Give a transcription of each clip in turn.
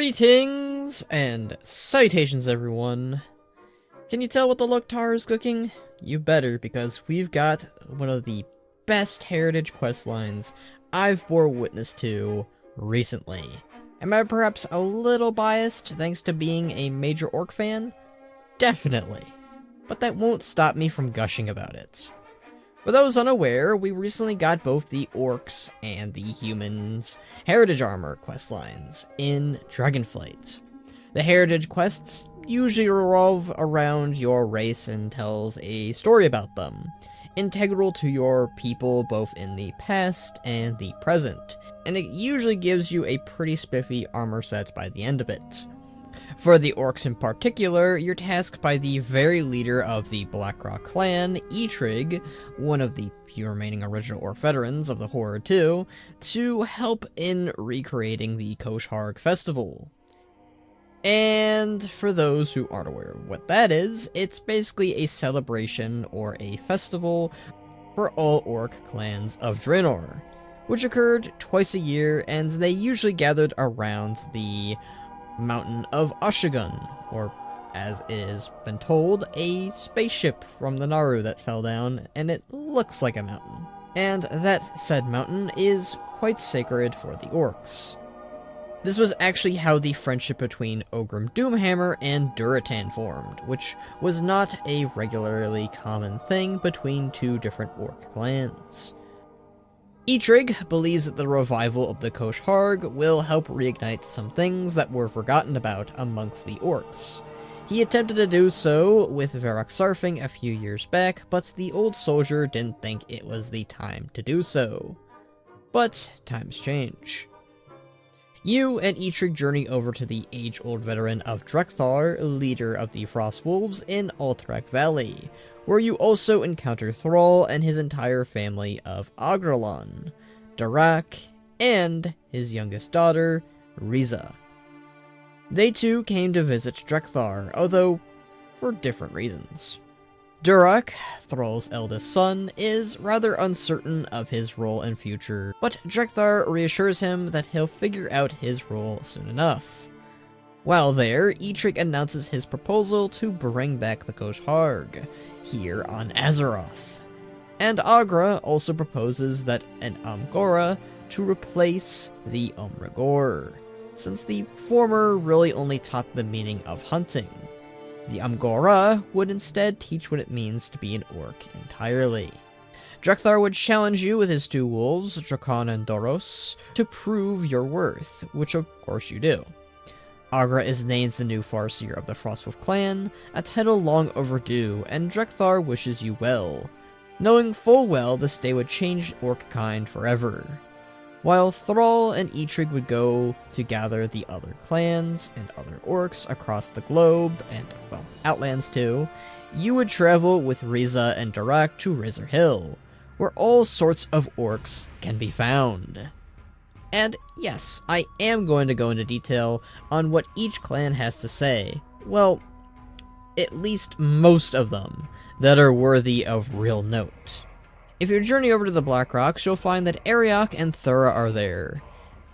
Greetings and salutations, everyone. Can you tell what the Drek'thar is cooking? You better, because we've got one of the best Heritage Questlines I've bore witness to recently. Am I perhaps a little biased thanks to being a major Orc fan? Definitely. But that won't stop me from gushing about it. For those unaware, we recently got both the Orcs and the Humans Heritage Armor questlines in Dragonflight. The Heritage quests usually revolve around your race and tells a story about them, integral to your people both in the past and the present, and it usually gives you a pretty spiffy armor set by the end of it. For the Orcs in particular, you're tasked by the very leader of the Blackrock clan, Eitrigg, one of the few remaining original Orc veterans of the Horde 2, to help in recreating the Kosh'Harg festival. And for those who aren't aware of what that is, it's basically a celebration or a festival for all Orc clans of Draenor, which occurred twice a year, and they usually gathered around the Mountain of Oshagun, or as is been told, a spaceship from the Naru that fell down, and it looks like a mountain. And that said mountain is quite sacred for the Orcs. This was actually how the friendship between Ogrim Doomhammer and Durotar formed, which was not a regularly common thing between two different Orc clans. Eitrigg believes that the revival of the Kosh'Harg will help reignite some things that were forgotten about amongst the Orcs. He attempted to do so with Varrock Sarfing a few years back, but the old soldier didn't think it was the time to do so. But times change. You and Eitrigg journey over to the age-old veteran of Drek'thar, leader of the Frostwolves in Alterac Valley, where you also encounter Thrall and his entire family of Agrelon, Durak, and his youngest daughter, Riza. They too came to visit Drek'thar, although for different reasons. Durak, Thrall's eldest son, is rather uncertain of his role and future, but Drek'thar reassures him that he'll figure out his role soon enough. While there, Eitrigg announces his proposal to bring back the Kosh'Harg, here on Azeroth. And Agra also proposes that an Umgora to replace the Um'Regor, since the former really only taught the meaning of hunting. The Umgora would instead teach what it means to be an Orc entirely. Drek'thar would challenge you with his two wolves, Drakon and Doros, to prove your worth, which of course you do. Agra is named the new Farseer of the Frostwolf clan, a title long overdue, and Drek'thar wishes you well, knowing full well this day would change Orc-kind forever. While Thrall and Eitrigg would go to gather the other clans and other Orcs across the globe, and, well, Outlands too, you would travel with Riza and Durak to Razor Hill, where all sorts of Orcs can be found. And yes, I am going to go into detail on what each clan has to say. Well, at least most of them that are worthy of real note. If you journey over to the Black Rocks, you'll find that Ariok and Thura are there.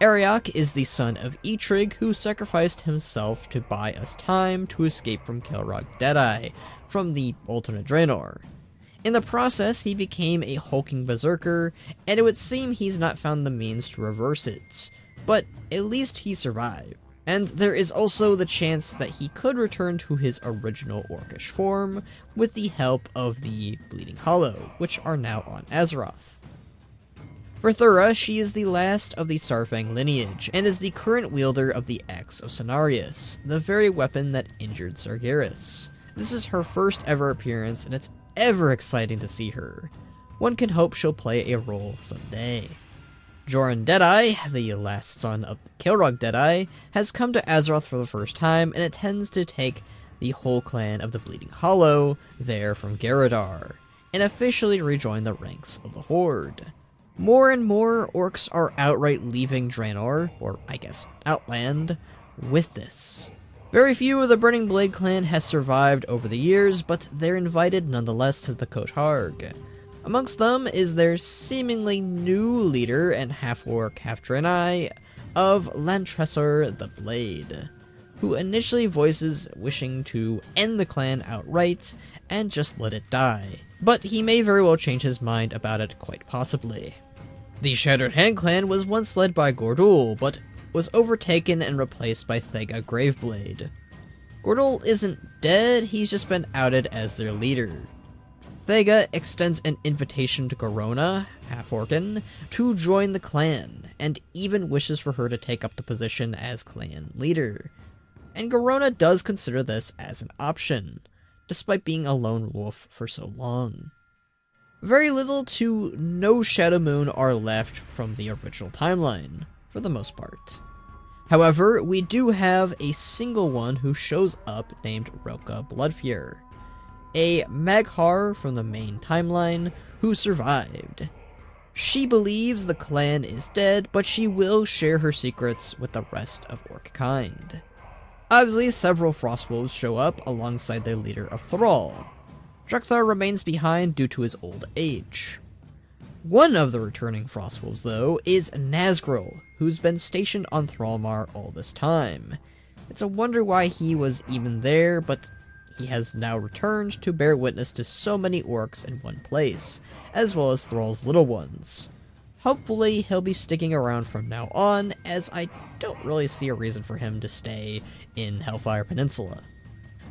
Ariok is the son of Eitrigg, who sacrificed himself to buy us time to escape from Kilrog Deadeye, from the alternate Draenor. In the process, he became a hulking berserker, and it would seem he's not found the means to reverse it. But at least he survived. And there is also the chance that he could return to his original Orcish form with the help of the Bleeding Hollow, which are now on Azeroth. For Thura, she is the last of the Sarfang lineage, and is the current wielder of the Axe of Cenarius, the very weapon that injured Sargeras. This is her first ever appearance, and it's ever exciting to see her. One can hope she'll play a role someday. Joran Deadeye, the last son of the Kilrog Deadeye, has come to Azeroth for the first time and intends to take the whole clan of the Bleeding Hollow there from Garadar, and officially rejoin the ranks of the Horde. More and more Orcs are outright leaving Draenor, or I guess Outland, with this. Very few of the Burning Blade clan has survived over the years, but they're invited nonetheless to the Kosh'Harg. Amongst them is their seemingly new leader and half-orc, half-Draenei, of Lantresor the Blade, who initially voices wishing to end the clan outright and just let it die, but he may very well change his mind about it quite possibly. The Shattered Hand clan was once led by Gordul, but was overtaken and replaced by Thega Graveblade. Gordul isn't dead, he's just been outed as their leader. Thega extends an invitation to Garona, half-Orcan, to join the clan, and even wishes for her to take up the position as clan leader. And Garona does consider this as an option, despite being a lone wolf for so long. Very little to no Shadow Moon are left from the original timeline, for the most part. However, we do have a single one who shows up named Roka Bloodfear, a Mag'har from the main timeline who survived. She believes the clan is dead, but she will share her secrets with the rest of Orc kind. Obviously, several Frostwolves show up alongside their leader of Thrall. Drek'thar remains behind due to his old age. One of the returning Frostwolves, though, is Ner'zhul, who's been stationed on Thrallmar all this time. It's a wonder why he was even there, but he has now returned to bear witness to so many orcs in one place, as well as Thrall's little ones. Hopefully, he'll be sticking around from now on, as I don't really see a reason for him to stay in Hellfire Peninsula.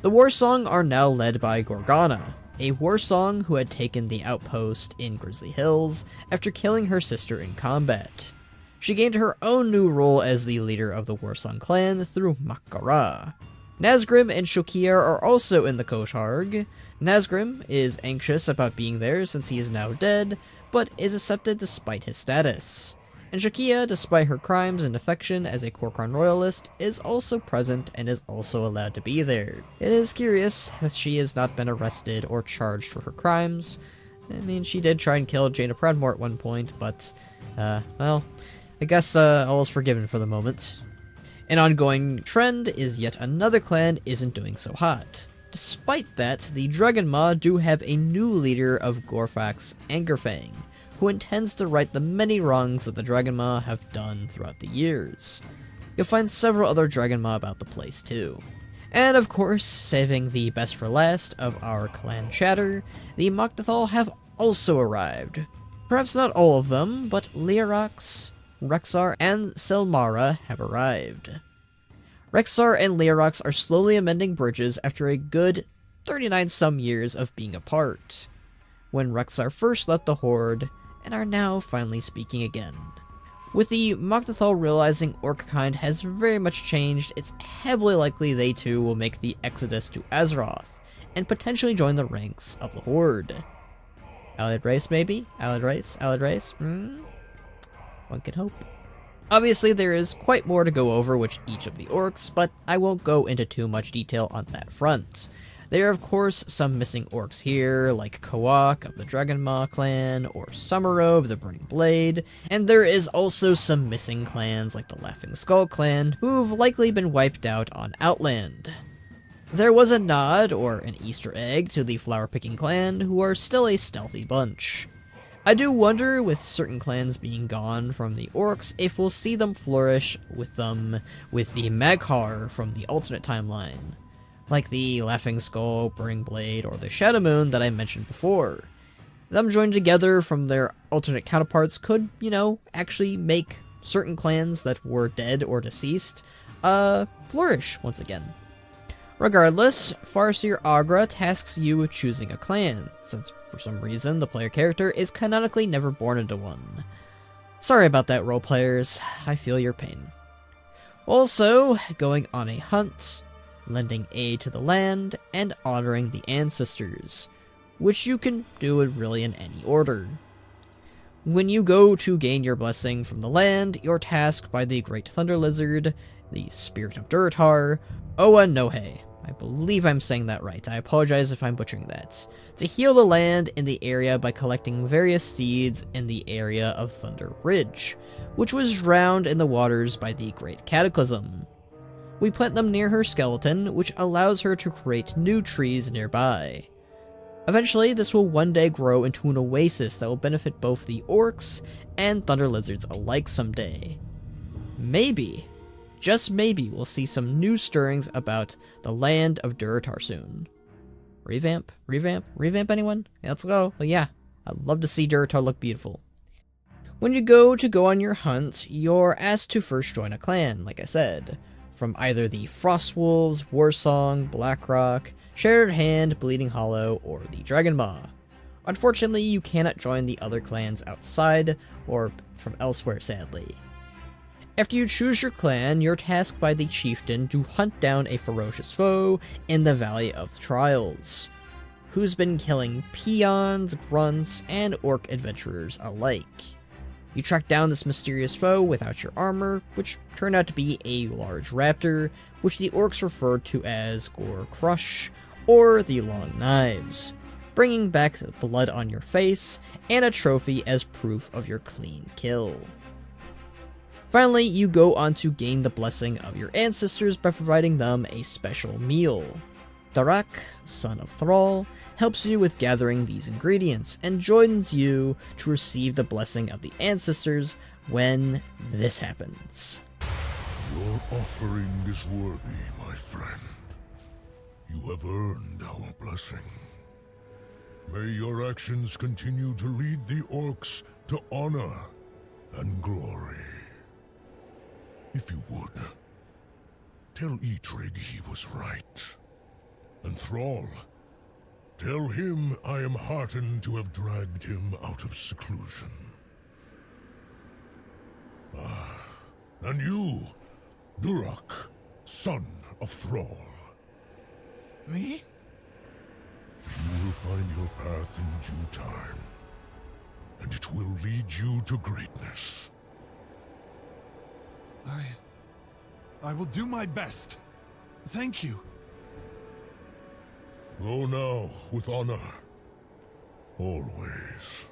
The Warsong are now led by Gorgana, a Warsong who had taken the outpost in Grizzly Hills after killing her sister in combat. She gained her own new role as the leader of the Warsong clan through Mak'Gara. Nazgrim and Shokier are also in the Kosh'Harg. Nazgrim is anxious about being there since he is now dead, but is accepted despite his status. And Shokier, despite her crimes and defection as a Kor'kron royalist, is also present and is also allowed to be there. It is curious that she has not been arrested or charged for her crimes. I mean, she did try and kill Jaina Pradmore at one point, but, well, I guess all is forgiven for the moment. An ongoing trend is yet another clan isn't doing so hot. Despite that, the Dragonmaw do have a new leader of Gorfax Angerfang, who intends to right the many wrongs that the Dragonmaw have done throughout the years. You'll find several other Dragonmaw about the place too. And of course, saving the best for last of our clan chatter, the Mok'Nathal have also arrived. Perhaps not all of them, but Leorax, Rexxar, and Selmara have arrived. Rexxar and Leorax are slowly amending bridges after a good 39 some years of being apart, when Rexxar first left the Horde, and are now finally speaking again. With the Mok'Nathal realizing Orckind has very much changed, it's heavily likely they too will make the exodus to Azeroth, and potentially join the ranks of the Horde. Allied race, maybe? Allied race? Allied race? One can hope. Obviously, there is quite more to go over with each of the orcs, but I won't go into too much detail on that front. There are of course some missing orcs here, like Koak of the Dragonmaw clan, or Summero of the Burning Blade, and there is also some missing clans like the Laughing Skull clan, who've likely been wiped out on Outland. There was a nod, or an Easter egg, to the Flower Picking clan, who are still a stealthy bunch. I do wonder, with certain clans being gone from the orcs, if we'll see them flourish with the Mag'har from the alternate timeline, like the Laughing Skull, Burning Blade, or the Shadow Moon that I mentioned before. Them joined together from their alternate counterparts could, actually make certain clans that were dead or deceased, flourish once again. Regardless, Farseer Agra tasks you with choosing a clan, since for some reason the player character is canonically never born into one. Sorry about that, role players, I feel your pain. Also, going on a hunt, lending aid to the land, and honoring the ancestors, which you can do really in any order. When you go to gain your blessing from the land, you're tasked by the Great Thunder Lizard, the Spirit of Durotar, Oa Nohe. I believe I'm saying that right. I apologize if I'm butchering that. To heal the land in the area by collecting various seeds in the area of Thunder Ridge, which was drowned in the waters by the Great Cataclysm. We plant them near her skeleton, which allows her to create new trees nearby. Eventually, this will one day grow into an oasis that will benefit both the orcs and Thunder Lizards alike someday. maybe, just maybe, we'll see some new stirrings about the land of Durotar soon. Revamp? Revamp anyone? Yeah, let's go. Well, yeah, I'd love to see Durotar look beautiful. When you go on your hunt, you're asked to first join a clan, like I said, from either the Frostwolves, Warsong, Blackrock, Shattered Hand, Bleeding Hollow, or the Dragonmaw. Unfortunately, you cannot join the other clans outside, or from elsewhere, sadly. After you choose your clan, you're tasked by the chieftain to hunt down a ferocious foe in the Valley of Trials, who's been killing peons, grunts, and orc adventurers alike. You track down this mysterious foe without your armor, which turned out to be a large raptor, which the orcs referred to as Gore Crush, or the Long Knives, bringing back the blood on your face and a trophy as proof of your clean kill. Finally, you go on to gain the blessing of your ancestors by providing them a special meal. Darak, son of Thrall, helps you with gathering these ingredients and joins you to receive the blessing of the ancestors when this happens. Your offering is worthy, my friend. You have earned our blessing. May your actions continue to lead the orcs to honor and glory. If you would, tell Eitrig he was right. And Thrall, tell him I am heartened to have dragged him out of seclusion. And you, Durak, son of Thrall. Me? You will find your path in due time, and it will lead you to greatness. I will do my best. Thank you. Go now with honor. Always.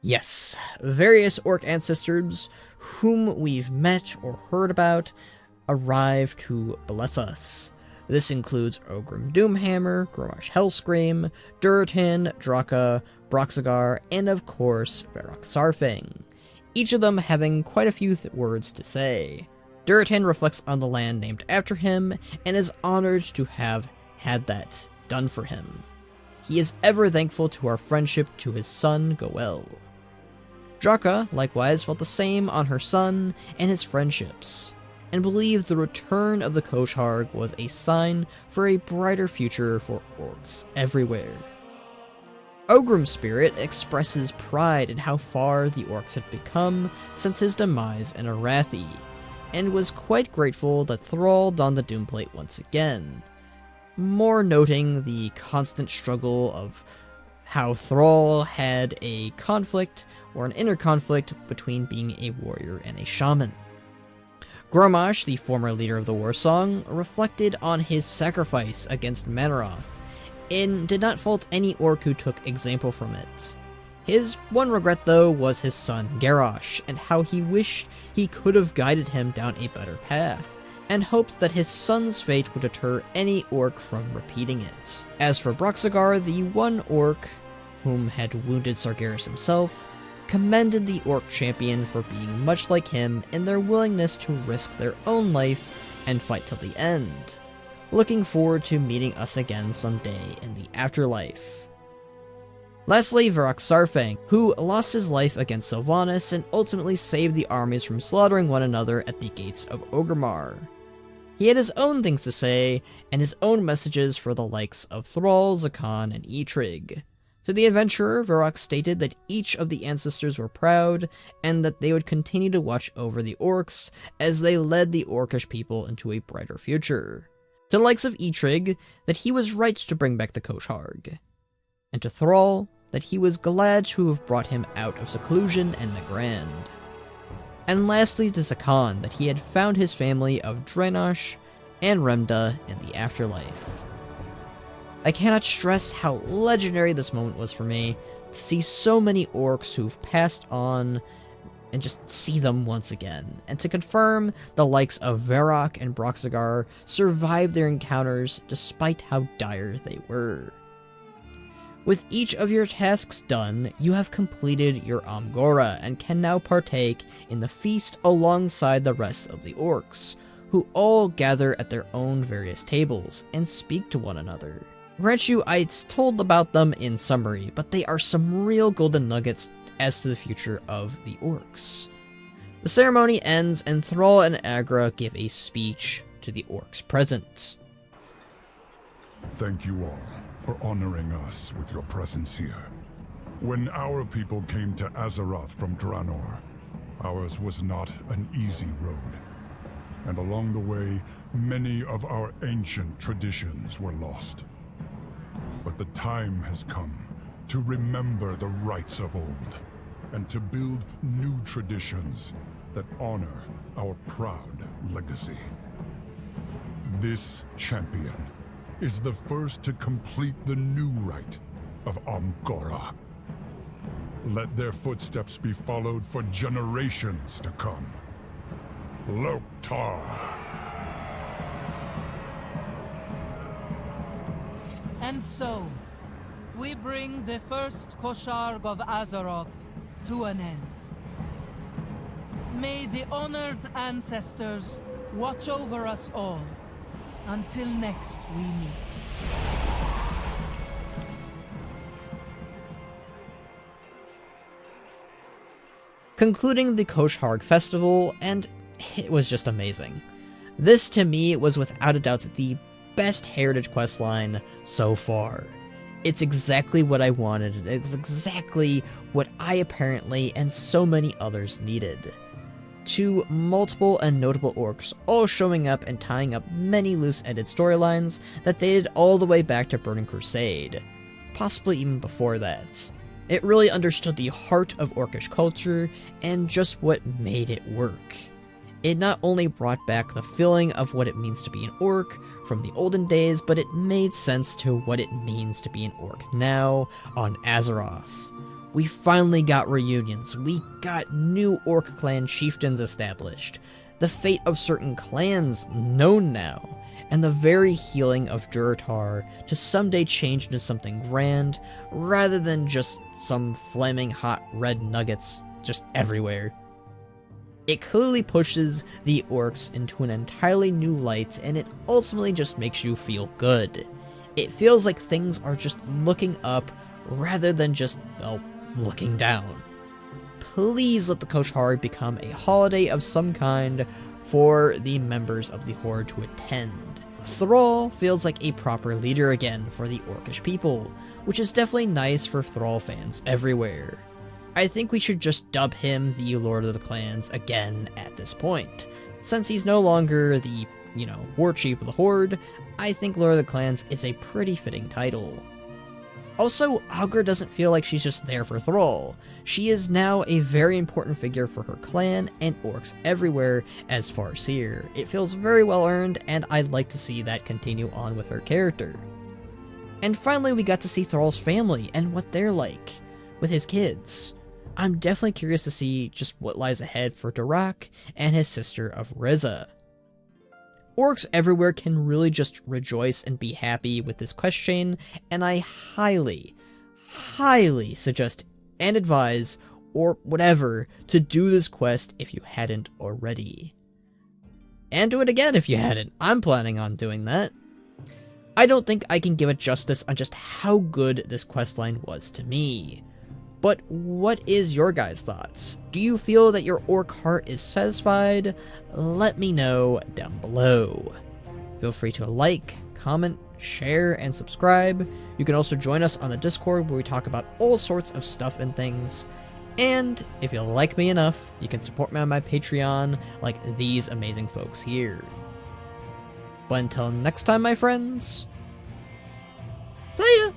Yes, various orc ancestors whom we've met or heard about arrive to bless us. This includes Ogrim Doomhammer, Grommash Hellscream, Durotar, Draka, Broxagar, and of course, Varrock Sarfang, each of them having quite a few words to say. Durotar reflects on the land named after him, and is honored to have had that done for him. He is ever thankful to our friendship to his son, Goel. Draka, likewise, felt the same on her son and his friendships, and believed the return of the Kosh'Harg was a sign for a brighter future for orcs everywhere. Ogrim's spirit expresses pride in how far the orcs have become since his demise in Arathi, and was quite grateful that Thrall donned the Doomplate once again, more noting the constant struggle of how Thrall had a conflict, or an inner conflict, between being a warrior and a shaman. Grommash, the former leader of the Warsong, reflected on his sacrifice against Mannoroth, and did not fault any orc who took example from it. His one regret, though, was his son Garrosh, and how he wished he could have guided him down a better path, and hoped that his son's fate would deter any orc from repeating it. As for Broxagar, the one orc whom had wounded Sargeras himself, commended the orc champion for being much like him in their willingness to risk their own life and fight till the end, looking forward to meeting us again someday in the afterlife. Lastly, Varrock Sarfang, who lost his life against Sylvanas and ultimately saved the armies from slaughtering one another at the gates of Orgrimmar. He had his own things to say, and his own messages for the likes of Thrall, Zakhan, and Eitrig. To the adventurer, Varrock stated that each of the ancestors were proud, and that they would continue to watch over the orcs as they led the orcish people into a brighter future. To the likes of Eitrig, that he was right to bring back the Kosh'Harg. And to Thrall, that he was glad to have brought him out of seclusion and Nagrand. And lastly to Zakhan, that he had found his family of Draenosh and Remda in the afterlife. I cannot stress how legendary this moment was for me, to see so many orcs who've passed on, and just see them once again, and to confirm the likes of Varrock and Broxagar survived their encounters despite how dire they were. With each of your tasks done, you have completed your Amgora and can now partake in the feast alongside the rest of the orcs, who all gather at their own various tables and speak to one another. Grant you, I told about them in summary, but they are some real golden nuggets as to the future of the orcs. The ceremony ends and Thrall and Agra give a speech to the orcs present. Thank you all for honoring us with your presence here. When our people came to Azeroth from Draenor, ours was not an easy road. And along the way, many of our ancient traditions were lost. But the time has come to remember the rites of old, and to build new traditions that honor our proud legacy. This champion is the first to complete the new rite of Amgora. Let their footsteps be followed for generations to come. Drek'thar. And so, we bring the first Kosh'Harg of Azeroth to an end. May the honored ancestors watch over us all until next we meet. Concluding the Kosh'Harg festival, and it was just amazing. This to me was without a doubt the best Heritage questline so far. It's exactly what I wanted, it's exactly what I apparently and so many others needed. Two multiple and notable orcs all showing up and tying up many loose-ended storylines that dated all the way back to Burning Crusade, possibly even before that. It really understood the heart of orcish culture and just what made it work. It not only brought back the feeling of what it means to be an orc from the olden days, but it made sense to what it means to be an orc now on Azeroth. We finally got reunions, we got new orc clan chieftains established, the fate of certain clans known now, and the very healing of Durotar to someday change into something grand, rather than just some flaming hot red nuggets just everywhere. It clearly pushes the orcs into an entirely new light, and it ultimately just makes you feel good. It feels like things are just looking up, rather than just, well, looking down. Please let the Kosh'Harg become a holiday of some kind for the members of the Horde to attend. Thrall feels like a proper leader again for the orcish people, which is definitely nice for Thrall fans everywhere. I think we should just dub him the Lord of the Clans again at this point. Since he's no longer the, war chief of the Horde, I think Lord of the Clans is a pretty fitting title. Also, Augur doesn't feel like she's just there for Thrall. She is now a very important figure for her clan and orcs everywhere as Farseer. It feels very well earned, and I'd like to see that continue on with her character. And finally, we got to see Thrall's family and what they're like with his kids. I'm definitely curious to see just what lies ahead for Durotar and his sister of Riza. Orcs everywhere can really just rejoice and be happy with this Questchain, and I highly, highly suggest and advise, or whatever, to do this quest if you hadn't already. And do it again if you hadn't. I'm planning on doing that. I don't think I can give it justice on just how good this questline was to me. But what is your guys' thoughts? Do you feel that your orc heart is satisfied? Let me know down below. Feel free to like, comment, share, and subscribe. You can also join us on the Discord where we talk about all sorts of stuff and things. And if you like me enough, you can support me on my Patreon like these amazing folks here. But until next time, my friends, see ya!